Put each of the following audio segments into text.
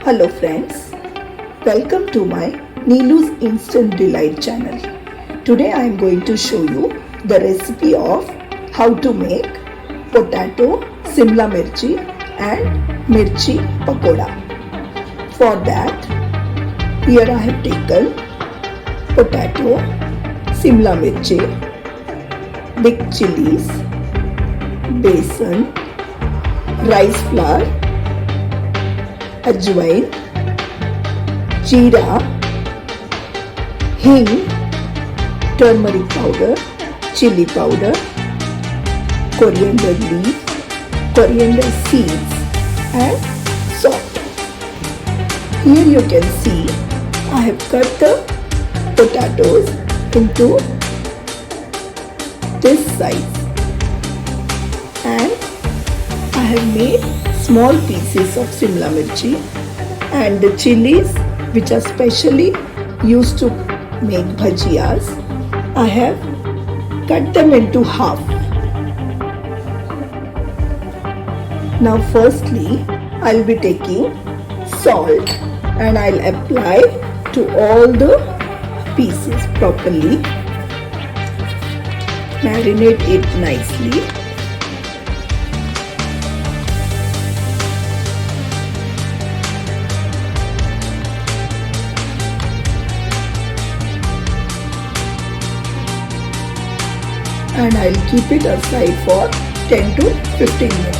Hello friends, welcome to my Neelu's Instant Delight channel. Today I am going to show you the recipe of how to make potato, Simla Mirchi and Mirchi Pakoda. For that, here I have taken potato, Simla Mirchi, big chillies, basin, rice flour, ajwain, jeera, hing, turmeric powder, chilli powder, coriander leaf, coriander seeds and salt. Here you can see I have cut the potatoes into this size and I have made small pieces of Simla Mirchi and the chilies which are specially used to make bhajiyas. I have cut them into half. Now firstly I'll be taking salt and I'll apply to all the pieces properly. Marinate it nicely. And I'll keep it aside for 10 to 15 minutes.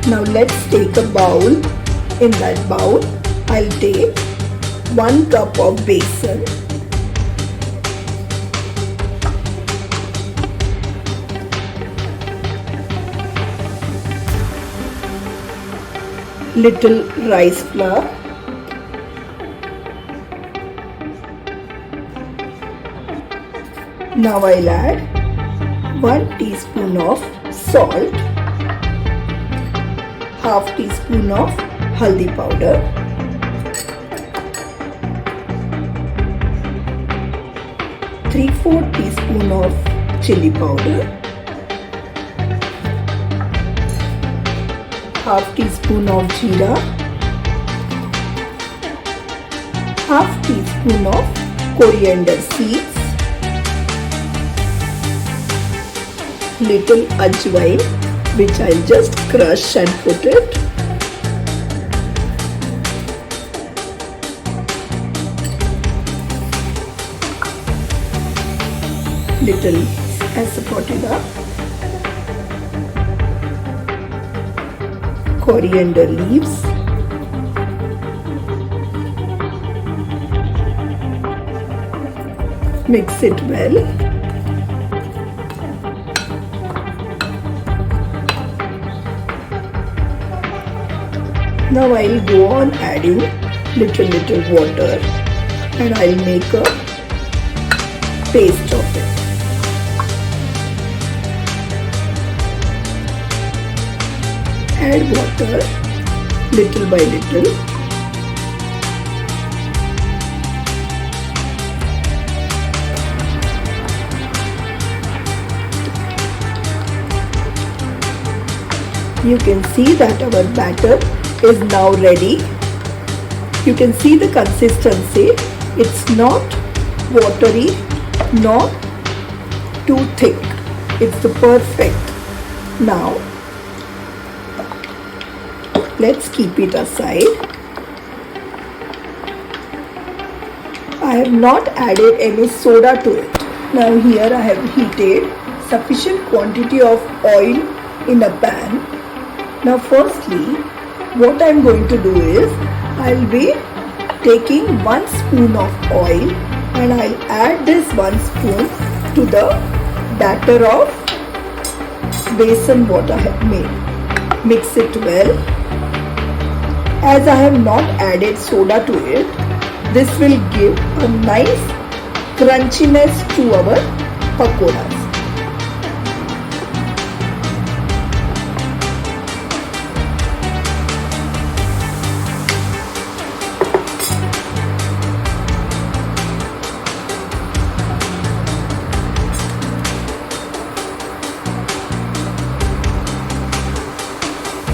Now let's take a bowl. In that bowl, I'll take 1 cup of besan, little rice flour, now I'll add 1 teaspoon of salt, half teaspoon of haldi powder, ¾ teaspoon of chilli powder, half teaspoon of jeera, half teaspoon of coriander seeds, little ajwain which I'll just crush and put it, little Potato, coriander leaves, mix it well. Now I'll go on adding little water and I'll make a paste of it. Add water little by little. You can see that our batter is now ready. You can see the consistency. It's not watery, not too thick. It's the perfect. Now let's keep it aside. I have not added any soda to it. Now here I have heated sufficient quantity of oil in a pan. Now firstly, what I am going to do is, I'll be taking 1 spoon of oil and I'll add this 1 spoon to the batter of besan what I have made. Mix it well. As I have not added soda to it, this will give a nice crunchiness to our pakodas.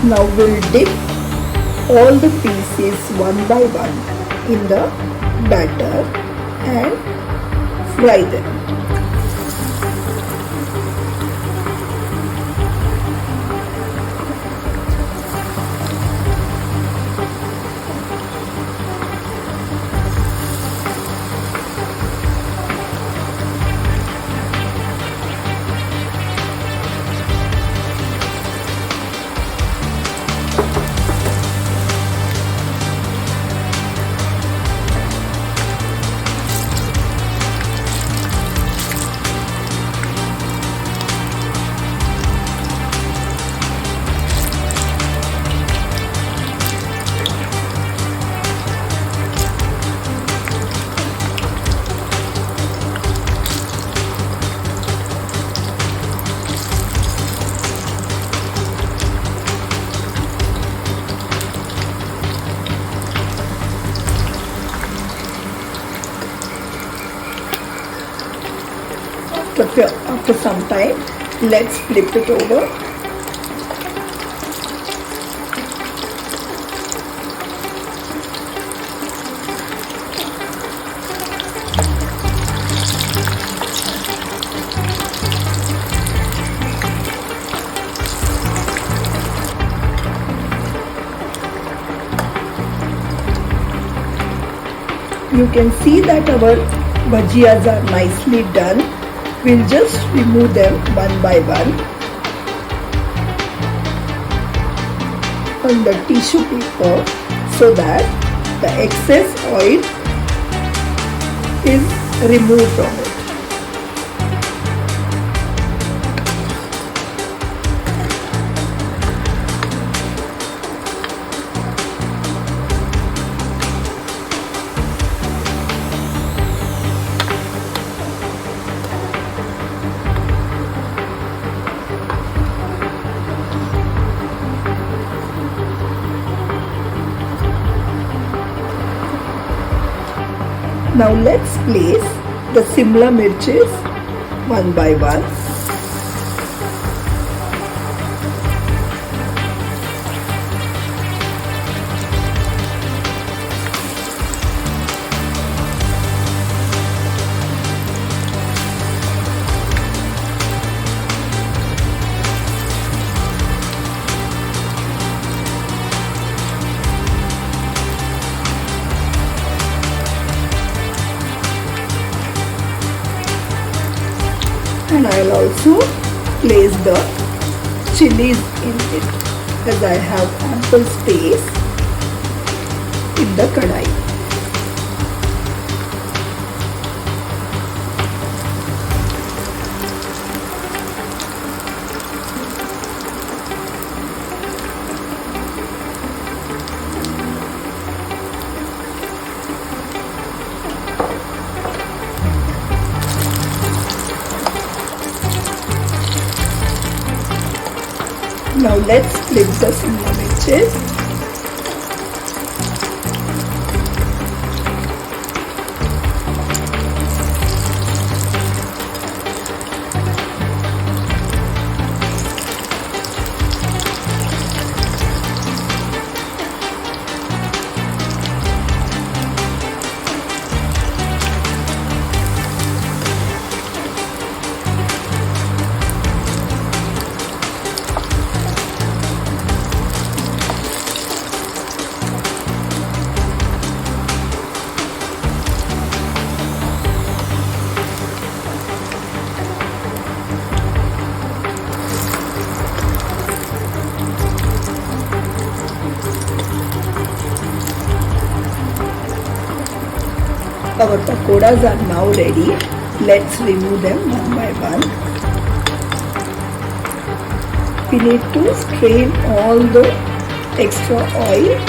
Now we'll dip all the pieces one by one in the batter and fry them. After some time, let's flip it over. You can see that our bhajiyas are nicely done. We'll just remove them one by one on the tissue paper so that the excess oil is removed from it. Now let's place the Simla mirches one by one. And I'll also place the chillies in it as I have ample space in the kadai. Now let's flip the Simla mirches. Our pakodas are now ready. Let's remove them one by one. We need to strain all the extra oil.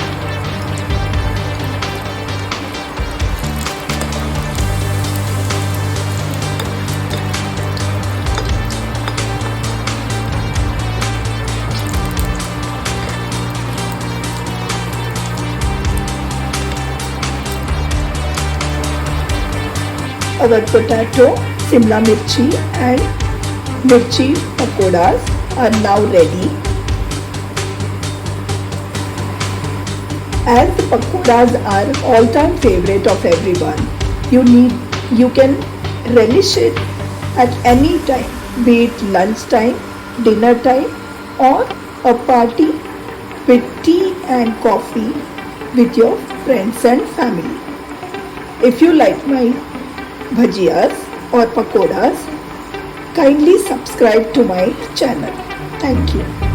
Our potato, Simla mirchi and mirchi pakodas are now ready. As the pakodas are all-time favorite of everyone, you can relish it at any time, be it lunchtime, dinner time, or a party with tea and coffee with your friends and family. If you like my bhajiyas or pakodas, kindly subscribe to my channel. Thank you.